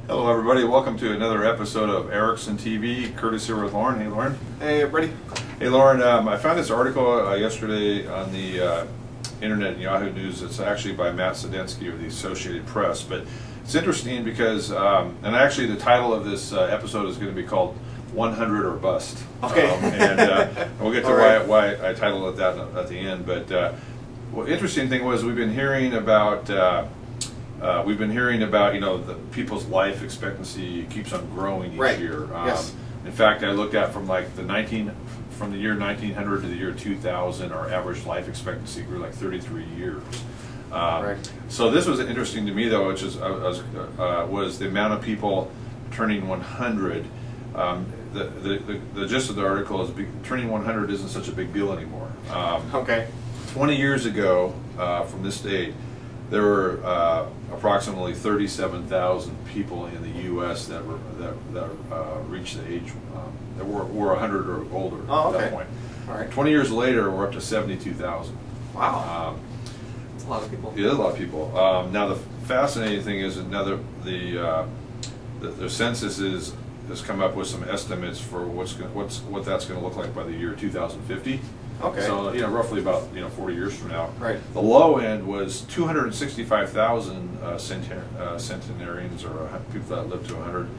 Hello everybody, welcome to another episode of Erickson TV. Curtis here with Lauren. Hey Lauren. Hey everybody. Hey Lauren, I found this article yesterday on the internet in Yahoo News. It's actually by Matt Sadensky of the Associated Press, but it's interesting because, and actually the title of this episode is going to be called 100 or Bust. Okay. And we'll get to why I titled it that at the end, but well, interesting thing was we've been hearing about the people's life expectancy keeps on growing each year. Yes. In fact, I looked at from like from the year 1900 to the year 2000, our average life expectancy grew like 33 years. So this was interesting to me though, which is was the amount of people turning 100. The gist of the article is turning 100 isn't such a big deal anymore. 20 years ago, from this date, there were approximately 37,000 people in the U.S. that reached the age that were 100 or older at that point. All right. 20 years later, we're up to 72,000. Wow. That's a lot of people. Yeah, a lot of people. Now the fascinating thing is that the census has come up with some estimates for what that's going to look like by the year 2050. Okay. So roughly about 40 years from now. Right. The low end was 265,000 centenarians, or people that live to 100.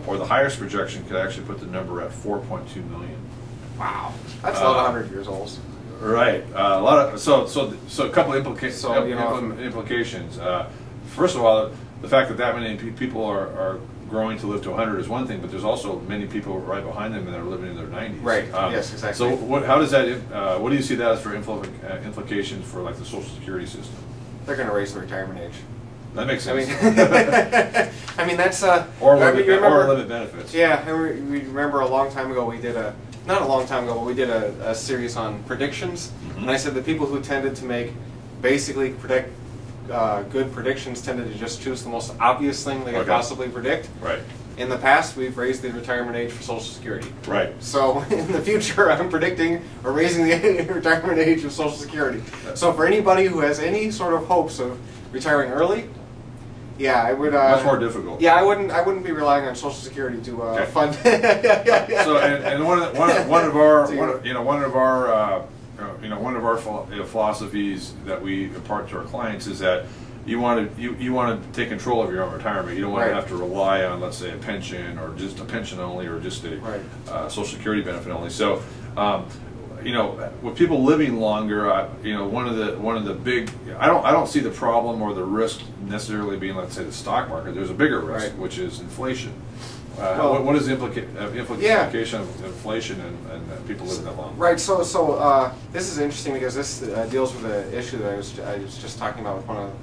Or the highest projection could actually put the number at 4.2 million. Wow. That's a lot of 100 years old. Right. A lot of so a couple of implications. First of all, the fact that many people are growing to live to 100 is one thing, but there's also many people right behind them that are living in their 90s. Right. Yes, exactly. So how does that? What do you see that as for implications for like the Social Security system? They're going to raise the retirement age. That makes sense. I mean that's or limit benefits. Yeah, and we remember a long time ago we did not a long time ago, but we did a series on predictions, and I said the people who tended to make basically predict good predictions tended to just choose the most obvious thing they could possibly predict. Right. In the past, we've raised the retirement age for Social Security. Right. So in the future, I'm predicting we're raising the retirement age of Social Security. So for anybody who has any sort of hopes of retiring early, yeah, I would. Much more difficult. Yeah, I wouldn't be relying on Social Security to fund. So and one of our philosophies that we impart to our clients is that you want to take control of your own retirement. You don't want to have to rely on, let's say, a pension or just a pension only, or just a Social Security benefit only. So, with people living longer, one of the big I don't see the problem or the risk necessarily being, let's say, the stock market. There's a bigger risk, which is inflation. What is the implication of inflation and people living that long? Right. So this is interesting because this deals with an issue that I was just talking about with one of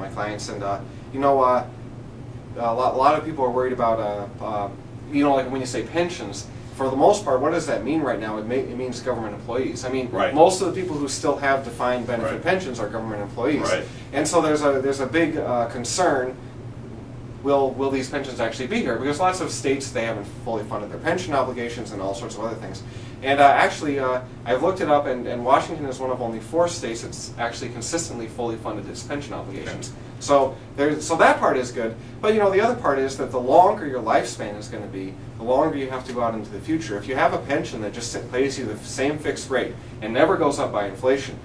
my clients, and a lot of people are worried about like when you say pensions. For the most part, what does that mean right now? It means government employees. I mean, most of the people who still have defined benefit pensions are government employees, and so there's a big concern. Will these pensions actually be here? Because lots of states, they haven't fully funded their pension obligations and all sorts of other things. And actually, I've looked it up, and Washington is one of only 4 states that's actually consistently fully funded its pension obligations. So that part is good. But the other part is that the longer your lifespan is going to be, the longer you have to go out into the future. If you have a pension that just pays you the same fixed rate and never goes up by inflation,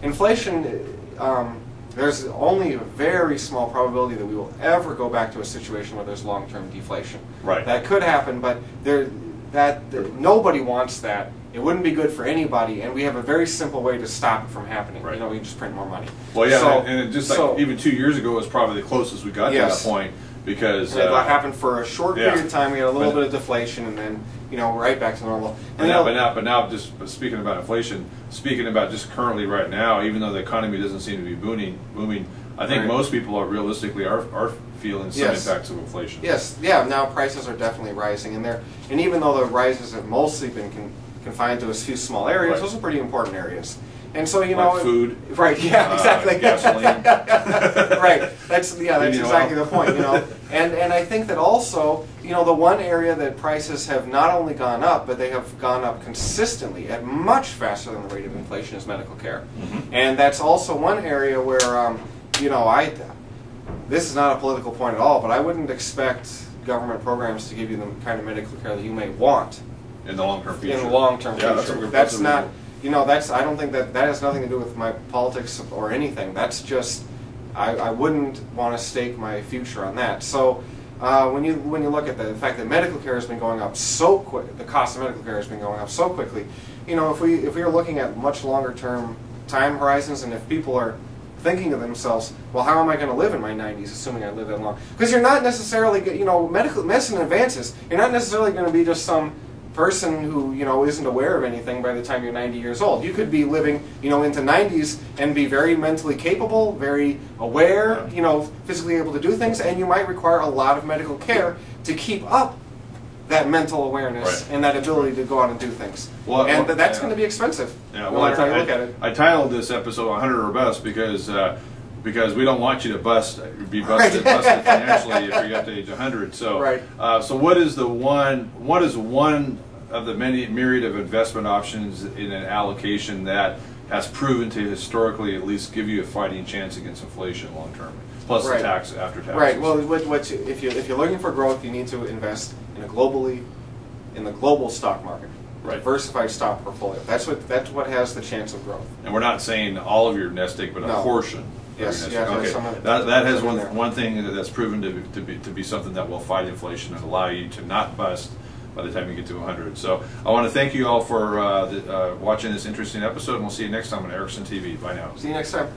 inflation. There's only a very small probability that we will ever go back to a situation where there's long-term deflation. Right. That could happen, but nobody wants that. It wouldn't be good for anybody, and we have a very simple way to stop it from happening. Right. We just print more money. Well, yeah, and just like even 2 years ago was probably the closest we got to that point, because it happened for a short period of time. We had a little bit of deflation, and then right back to normal. And but now, just speaking about inflation, speaking about just currently right now, even though the economy doesn't seem to be booming, I think most people are realistically feeling some impacts of inflation. Yes, yeah. Now prices are definitely rising, and even though the rises have mostly been confined to a few small areas, those are pretty important areas. And so like food, yeah, exactly, gasoline, that's exactly the point, and I think that also, the one area that prices have not only gone up, but they have gone up consistently at much faster than the rate of inflation is medical care, and that's also one area where this is not a political point at all, but I wouldn't expect government programs to give you the kind of medical care that you may want in the long-term future. In the long-term future. That's not, you know, I don't think that has nothing to do with my politics or anything. That's just, I wouldn't want to stake my future on that. So when you look at the fact that medical care has been going up so quick, the cost of medical care has been going up so quickly, you know, if we are looking at much longer-term time horizons, and if people are thinking to themselves, well, how am I going to live in my 90s, assuming I live that long? Because you're not necessarily, you know, medicine advances. You're not necessarily going to be just some person who, you know, isn't aware of anything by the time you're 90 years old. You could be living, you know, into 90s and be very mentally capable, very aware, you know, physically able to do things, and you might require a lot of medical care to keep up that mental awareness and that ability to go out and do things. Well, and that's going to be expensive. Yeah, well, I titled this episode 100 or Bust because we don't want you to be busted financially if you get to age 100. So, so what is one of the many myriad of investment options in an allocation that has proven to historically at least give you a fighting chance against inflation long term, plus the tax after taxes? Right. Well, if you're looking for growth, you need to invest in the global stock market. Diversified stock portfolio. That's what has the chance of growth. And we're not saying all of your nest egg, but a portion. Yes. Okay. That has one thing that's proven to be something that will fight inflation and allow you to not bust by the time you get to 100. So I want to thank you all for watching this interesting episode, and we'll see you next time on Erickson TV. Bye now. See you next time.